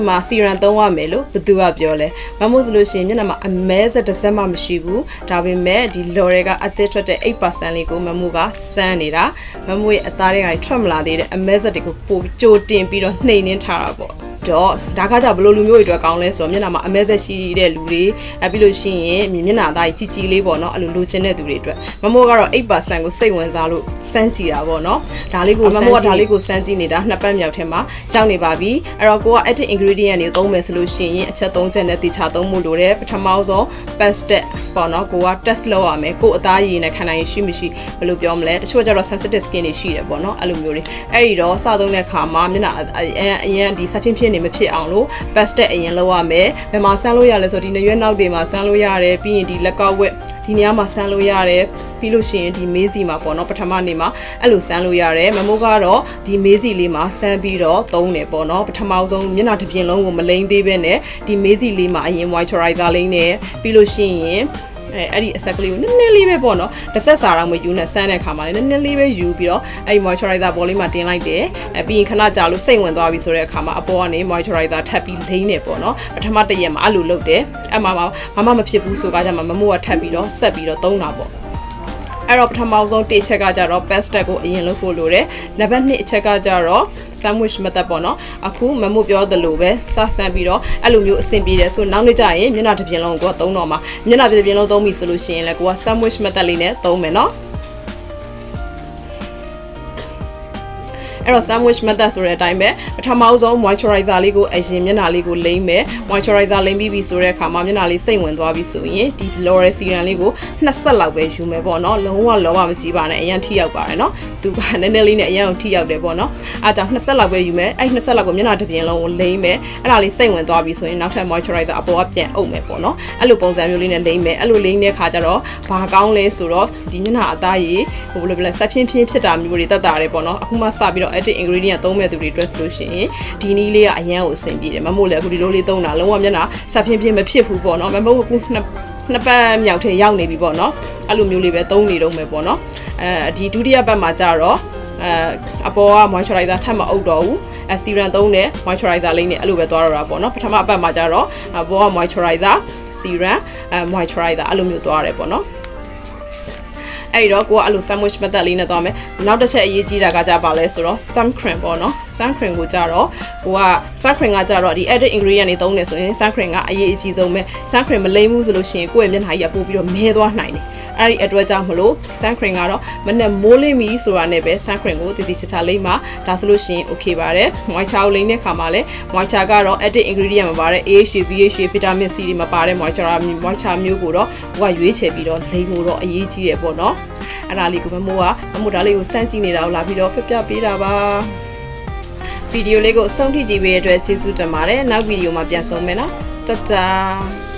မှာစီရန်သုံးရမယ်လို့ဘသူကပြောလဲမမို့ဆိုလို့ရှိရင်မျက်နှာမှာအမဲဆက်တစ်စက်မှမရှိဘူးဒါပေမဲ့ဒီလော်တွေကအသက်ထွက်တဲ့ 8% လေးကိုမမို့ကစမ်းနေတာမမို့ရဲ့အသားတွေကထွက်မလာသေးတဲ့အမဲဆက်တွေကိုပို့ကြိုတင်ပြီးတော့နှိမ်နှင်းထားတာပေါ့တော့ဒါကကြဘလို့လူမျိုးတွေအတွက်ကောင်းလဲဆိုတော့မျက်နှာမှာအမဲဆက်ရှိတဲ့လူတွေပြီးလို့ရှိရင်မျက်နှာအသားကြီးကြီးလေးပေါ့နော်အဲ့လိုလိုချင်တဲ့သူတွေအတွက်မမို့ကတော့ 8% ကိုစိတ်ဝင်စားလို့စမ်းကြည့်တာပေါ့နော်ဒါလေးကိုမမို့ကဒါလေးကိုစမ်းကြည့်နေတာနှစ်ပတ်မြောက်ထဲမှာကြောက်နေပါပြီအဲ့တော့ကိုက active ingredient တွေသုံးမယ်ဆိုလို့ရှိရင်အချက်3ချက်နဲ့တေချာသုံးမှုလိုတယ်ပထမဆုံး pastet ပေါ့နော်ကိုက test လုပ်ရမယ်ကိုအသားရည်နဲ့ခံနိုင်ရရှိမရှိဘယ်လိုပြောမလဲတချို့ကျတော့ sensitive skin တွေရှိတယ်ပေါ့နော်အဲ့လိုမျိုးတွေအဲ့ဒီတော့စသုံးတဲ့ခါမှာမျက်နှာအရင်ဒီစဖြင်းဖြင်းနေမဖြစ်အောင်လို့ pastet အရင်လုပ်ရမယ်ဘယ်မှာဆန်းလို့ရလဲဆိုဒီနရွက်နောက်တွေမှာဆန်းလို့ရတယ်ပြီးရင်ဒီလက်ကောက်ဝက်ဒီနေရာမှာဆန်းလို့ရတယ်ပြီးလို့ရှိရင်ဒီမေးစီမှာပေါ့နော်ပထမနေ့မှာအဲ့လိုဆန်းလို့ရတယ်မမိုးကတော့ဒီမေးစီလေးမှာဆန်းပြီးတော့သုံးတယ်ပေါ့နော်ပထမဆုံးမျက်နှာတစ်ပြင်လုံးကိုမလိမ့်သေးပဲနဲ့ဒီမေးစီလေးမှာအရင် moisturizer လိမ့်တယ်ပြီးလို့ရှိရင်အဲ့ဒီအဆက်ကလေးကိုနည်းနည်းလေးပဲပေါ့နော်တစ်ဆက်စာတော့မယူနဲ့ဆန်းတဲ့ခါမှာလည်းနည်းနည်းလေးပဲယူပြီးတော့အဲ့ဒီ moisturizer ဘောလေးမှာတင်လိုက်တယ်ပြီးရင်ခဏကြာလို့စိတ်ဝင်သွားပြီဆိုတဲ့အခါမှာအပေါ်ကနေ moisturizer ထပ်ပြီးလိမ့်နေပေါ့နော်ပထမတစ်ရက်မှာအဲ့လိုလုပ်တယ်အဲ့မှာမမဖြစ်ဘူးဆိုကြမှာမမိုးကထပ်ပြီးတော့ဆက်ပြီးတော့သုံးတာပေါ့အဲ့တော့ပထမဆုံးတစ်ချက်ကကြတော့ pastet ကိုအရင်လုပ်ဖို့လိုတယ်နံပါတ်2အချက်ကကြတော့ sandwich method ပေါ့နော်အခုမမို့ပြောသလိုပဲစဆန်းပြီးတော့အဲ့လိုမျိုးအဆင်ပြေတယ်ဆိုနောက်နေ့ကျရင်မျက်နှာတစ်ပြင်လုံးကိုသုံးတော့မှာမျက်နှာတစ်ပြင်လုံးသုံးပြီဆိုလို့ရှိရင်လည်းကိုက sandwich method လေးနဲ့သုံးမယ်နော်အဲ့တော့ sandwich method ဆိုတဲ့အတိုင်းပဲပထမဆုံး moisturizer လေးကိုအရင်မျက်နှာလေးကိုလိမ့်မယ် moisturizer လိမ့်ပြီးပြီဆိုတဲ့အခါမှာမျက်နှာလေးစိတ်ဝင်သွားပြီဆိုရင်ဒီ L'Oreal serum လေးကို2ဆက်လောက်ပဲယူမယ်ပေါ့နော်လုံးဝလောဘမကြီးပါနဲ့အရင်ထိရောက်ပါတယ်နော်သူကနည်းနည်းလေးနဲ့အရင်ထိရောက်တယ်ပေါ့နော်အားကြောင့်2ဆက်လောက်ပဲယူမယ်အဲ့2ဆက်လောက်ကိုမျက်နှာတစ်ပြင်လုံးကိုလိမ့်မယ်အဲ့ဒါလေးစိတ်ဝင်သွားပြီဆိုရင်နောက်ထပ် moisturizer အပေါ်ကပြန်အုပ်မယ်ပေါ့နော်အဲ့လိုပုံစံမျိုးလေးနဲ့လိမ့်မယ်အဲ့လိုလိမ့်တဲ့အခါကျတော့ဘာကောင်းလဲဆိုတော့ဒီမျက်နှာအသားရည်ဘယ်လိုလဲဆက်ဖြင်းဖြင်းဖြစ်တာမျိုးတွေတက်တာတယ်ပေါ့နော်အခုမှစပြီးတော့ active ingredient သုံးမဲ့သူတွေအတွက်ဆိုလို့ရှိရင်ဒီနည်းလေးကအရန်ကိုအဆင်ပြေတယ်မမို့လေအခုဒီလိုလေးသုံးတာလုံးဝမျက်နှာဆက်ဖြင်းဖြင်းမဖြစ်ဘူးပေါ့နော်မမို့အခုနှစ်ပတ်မြောက်ထဲရောက်နေပြီပေါ့နော်အဲ့လိုမျိုးလေးပဲသုံးနေတော့မယ်ပေါ့နော်ဒီဒုတိယပတ်မှာကျတော့အပေါ်က moisturizer ထပ်မအုပ်တော့ဘူးserum သုံးတယ် moisturizer လေးနဲ့အဲ့လိုပဲသွားတော့တာပေါ့နော်ပထမအပတ်မှာကျတော့အပေါ်က moisturizer serum moisturizer အဲ့လိုမျိုးသွားရတယ်ပေါ့နော်အဲ့တော့ကိုကအဲ့လို sandwich method လေးနဲ့သွားမယ်နောက်တစ်ချက်အရေးကြီးတာကကြပါလဲဆိုတော့ sun cream ပေါ့နော် sun cream ကိုကြတော့ကိုက sun cream ကကြတော့ဒီ added ingredient တွေသုံးနေဆိုရင် sun cream ကအရေးအကြီးဆုံးပဲ sun cream မလိမ့်ဘူးဆိုလို့ရှိရင်ကိုယ့်ရဲ့မျက်နှာကြီးကပို့ပြီးတော့မဲသွားနိုင်တယ်အဲ့ဒီအတွက်ကြောင့်မလို့ sun cream ကတော့မနဲ့မိုးလိမ့်ပြီဆိုတာနဲ့ပဲ sun cream ကိုတည်တည်ချာချာလိမ့်မှာဒါဆိုလို့ရှိရင် okay ပါတယ် moisture ကိုလိမ့်တဲ့ခါမှာလဲ moisture ကတော့ added ingredient မပါတဲ့ AHA BHA vitamin C တွေမပါတဲ့ moisture မျိုးကိုတော့ကိုကရွေးချယ်ပြီးတော့လိမ့်ဖို့တော့အရေးကြီးတယ်ပေါ့နော်အဲ့ဒါလေးကိုမမိုးဒါလေးကိုစမ်းကြည့်နေတာကိုလာပြီးတော့ပြပေးတာပါဗီဒီယိုလေးကိုအဆုံးထိကြည့်ပေးတဲ့အတွက်ကျေးဇူးတင်ပါတယ်နောက်ဗီဒီယိုမှာပြန်ဆုံမယ်နော်တတာ